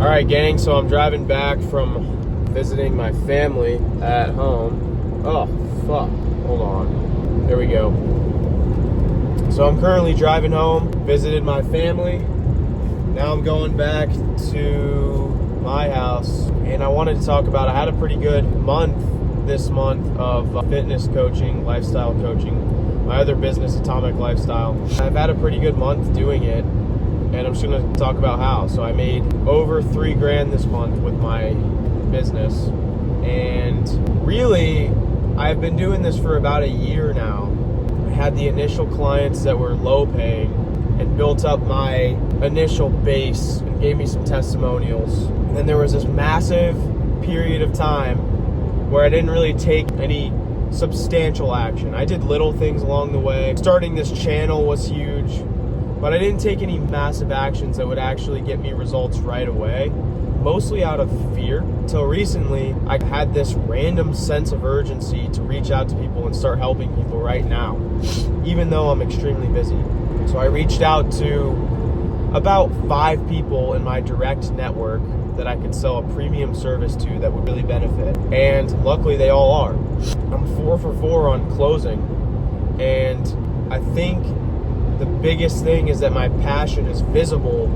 All right, gang, so I'm driving back from visiting my family at home. Oh, fuck. Hold on. There we go. So I'm currently driving home, visited my family. Now I'm going back to my house, and I wanted to talk about, I had a pretty good month this month of fitness coaching, lifestyle coaching, my other business, Atomic Lifestyle. I've had a pretty good month doing it, and I'm just going to talk about how. So I made over $3,000 this month with my business, and really, I've been doing this for about a year now. I had the initial clients that were low paying and built up my initial base and gave me some testimonials. And then there was this massive period of time where I didn't really take any substantial action. I did little things along the way. Starting this channel was huge, but I didn't take any massive actions that would actually get me results right away, mostly out of fear. Until recently, I had this random sense of urgency to reach out to people and start helping people right now, even though I'm extremely busy. So I reached out to about 5 people in my direct network that I could sell a premium service to that would really benefit. And luckily they all are. I'm 4 for 4 on closing. And I think the biggest thing is that my passion is visible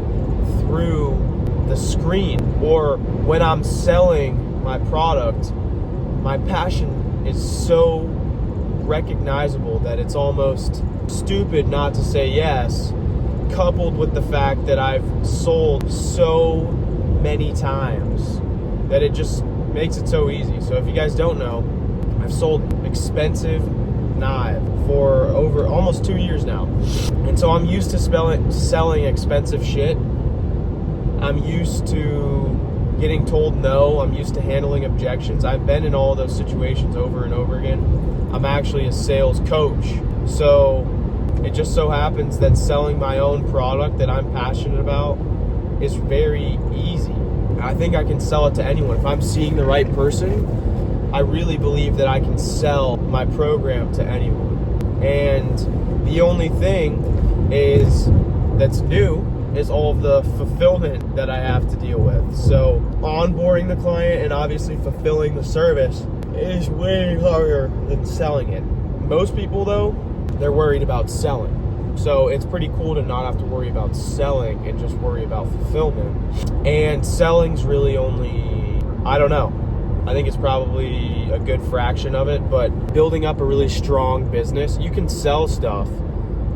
through the screen, or when I'm selling my product, my passion is so recognizable that it's almost stupid not to say yes, coupled with the fact that I've sold so many times that it just makes it so easy. So if you guys don't know, I've sold expensive knives for over almost 2 years now. And so I'm used to selling expensive shit. I'm used to getting told no. I'm used to handling objections. I've been in all those situations over and over again. I'm actually a sales coach. So it just so happens that selling my own product that I'm passionate about is very easy. I think I can sell it to anyone. If I'm seeing the right person, I really believe that I can sell my program to anyone. And the only thing that's new is all of the fulfillment that I have to deal with. So onboarding the client and obviously fulfilling the service is way harder than selling it. Most people though, they're worried about selling. So it's pretty cool to not have to worry about selling and just worry about fulfillment. And selling's really only, I don't know, I think it's probably a good fraction of it, but building up a really strong business, you can sell stuff,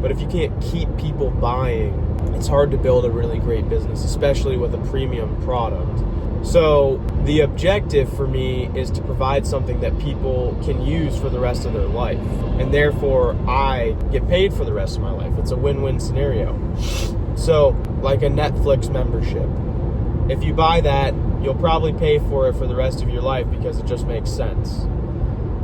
but if you can't keep people buying, it's hard to build a really great business, especially with a premium product. So the objective for me is to provide something that people can use for the rest of their life. And therefore, I get paid for the rest of my life. It's a win-win scenario. So like a Netflix membership. If you buy that, you'll probably pay for it for the rest of your life because it just makes sense.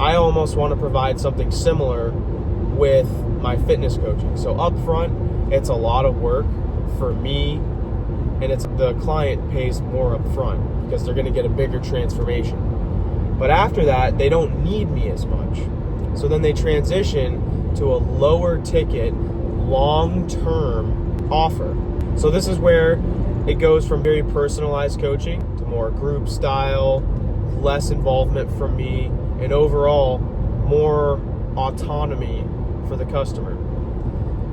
I almost want to provide something similar with my fitness coaching. So up front, it's a lot of work for me, and it's the client pays more up front because they're going to get a bigger transformation. But after that, they don't need me as much. So then they transition to a lower ticket, long-term offer. So this is where it goes from very personalized coaching to more group style, less involvement from me, and overall more autonomy for the customer.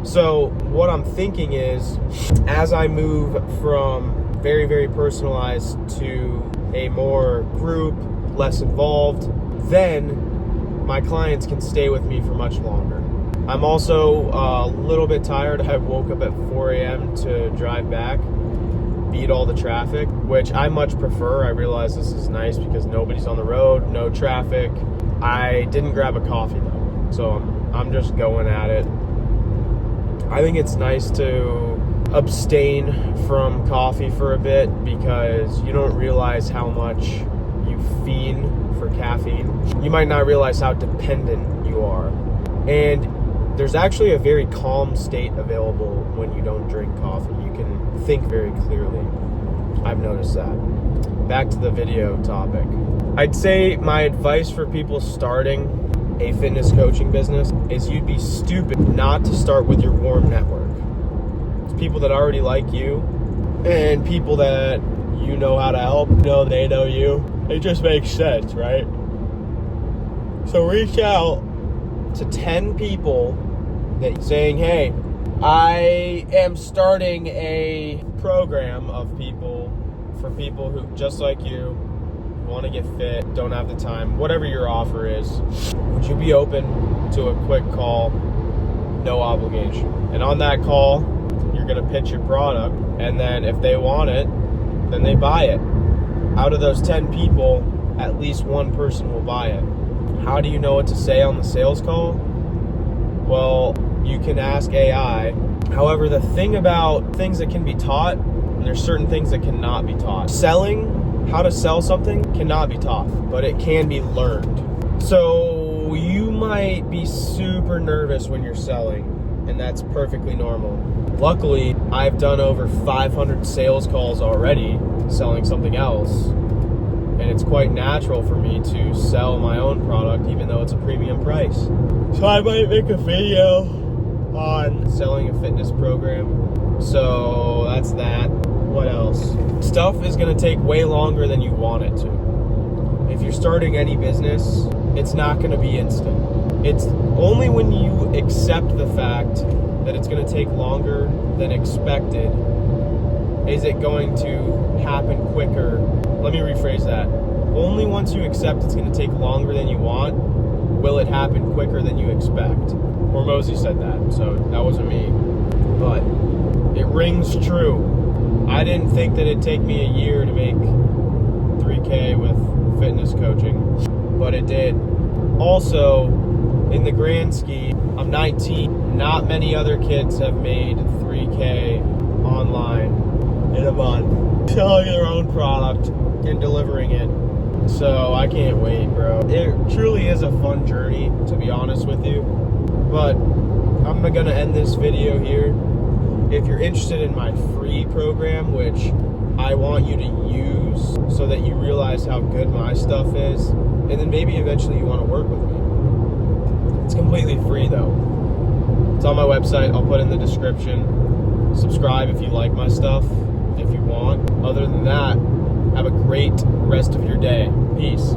So what I'm thinking is, as I move from very, very personalized to a more group, less involved, then my clients can stay with me for much longer. I'm also a little bit tired. I woke up at 4 a.m. to drive back, beat all the traffic, which I much prefer. I realize this is nice because nobody's on the road, no traffic. I didn't grab a coffee though, so I'm just going at it. I think it's nice to abstain from coffee for a bit because you don't realize how much you fiend for caffeine. You might not realize how dependent you are. And there's actually a very calm state available when you don't drink coffee. You can think very clearly. I've noticed that. Back to the video topic. I'd say my advice for people starting a fitness coaching business is you'd be stupid not to start with your warm network. It's people that already like you and people that you know how to help, they know you. It just makes sense, right? So reach out to 10 people that saying, hey, I am starting a program of people for people who, just like you, want to get fit, don't have the time, whatever your offer is. Would you be open to a quick call, no obligation? And on that call, you're going to pitch your product, and then if they want it, then they buy it. Out of those 10 people, at least one person will buy it. How do you know what to say on the sales call? Well, you can ask AI. However, the thing about things that can be taught, and there's certain things that cannot be taught. How to sell something cannot be taught, but it can be learned. So you might be super nervous when you're selling, and that's perfectly normal. Luckily, I've done over 500 sales calls already selling something else, and it's quite natural for me to sell my own product even though it's a premium price. So I might make a video on selling a fitness program. So that's that. What else? Stuff is going to take way longer than you want it to. If you're starting any business, it's not going to be instant. It's only when you accept the fact that it's going to take longer than expected is it going to happen quicker. Let me rephrase that. Only once you accept it's going to take longer than you want will it happen quicker than you expect. Hormozy said that, so that wasn't me. But it rings true. I didn't think that it'd take me a year to make $3K with fitness coaching, but it did. Also, in the grand scheme, I'm 19. Not many other kids have made $3K online in a month, selling their own product and delivering it. So I can't wait, bro. It truly is a fun journey, to be honest with you. But I'm gonna end this video here. If you're interested in my free program, which I want you to use so that you realize how good my stuff is, and then maybe eventually you want to work with me. It's completely free though. It's on my website. I'll put in the description. Subscribe if you like my stuff, if you want. Other than that, have a great rest of your day. Peace.